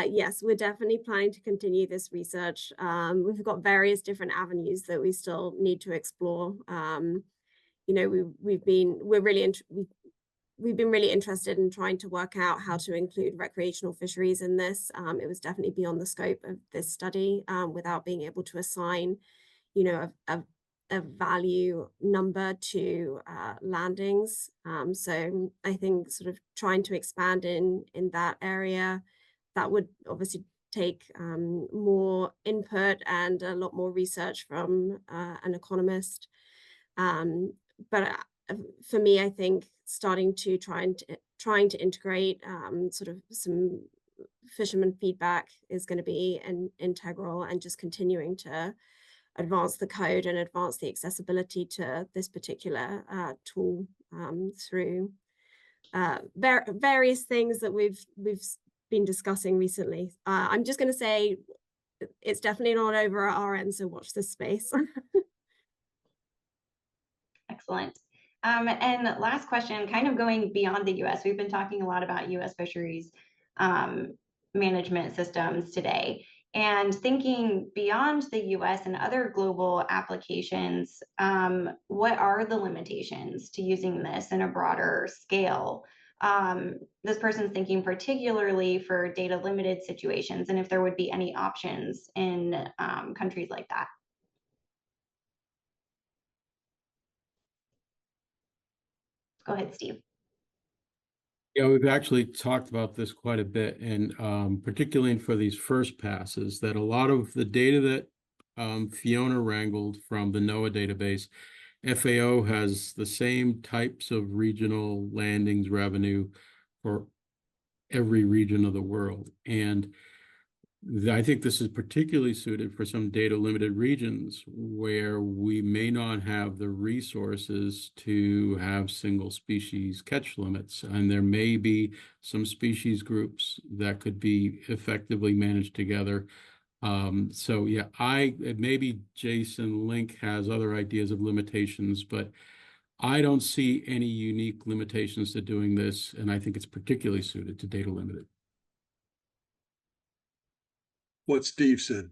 Speaker 3: Yes, we're definitely planning to continue this research. We've got various different avenues that we still need to explore. You know, we've been really interested in trying to work out how to include recreational fisheries in this. It was definitely beyond the scope of this study without being able to assign, you know, a value number to landings. So I think sort of trying to expand in that area, that would obviously take more input and a lot more research from an economist. But for me, I think starting to trying to integrate sort of some fisherman feedback is going to be integral, and just continuing to advance the code and advance the accessibility to this particular tool through various things that we've been discussing recently. I'm just going to say it's definitely not over at our end, so watch this space.
Speaker 1: Excellent. And last question, kind of going beyond the US, we've been talking a lot about US fisheries management systems today. And thinking beyond the US and other global applications, what are the limitations to using this in a broader scale? This person's thinking particularly for data limited situations, and if there would be any options in countries like that. Go ahead, Steve.
Speaker 7: Yeah, we've actually talked about this quite a bit, and particularly for these first passes, that a lot of the data that Fiona wrangled from the NOAA database, FAO has the same types of regional landings revenue for every region of the world. And I think this is particularly suited for some data limited regions where we may not have the resources to have single species catch limits. And there may be some species groups that could be effectively managed together So yeah, maybe Jason Link has other ideas of limitations, but I don't see any unique limitations to doing this, and I think it's particularly suited to data limited.
Speaker 4: What Steve said.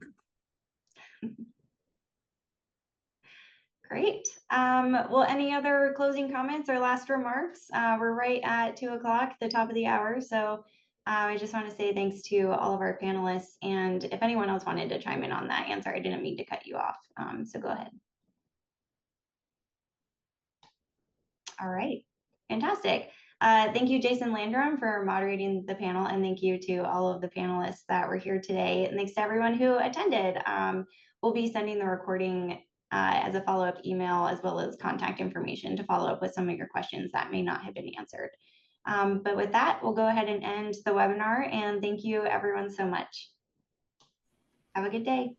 Speaker 1: Great. Well, any other closing comments or last remarks? We're right at 2 o'clock, the top of the hour. So I just want to say thanks to all of our panelists. And if anyone else wanted to chime in on that answer, I didn't mean to cut you off. So go ahead. All right. Fantastic. Thank you, Jason Landrum, for moderating the panel. And thank you to all of the panelists that were here today. And thanks to everyone who attended. We'll be sending the recording as a follow-up email, as well as contact information to follow up with some of your questions that may not have been answered. But with that, we'll go ahead and end the webinar. And thank you, everyone, so much. Have a good day.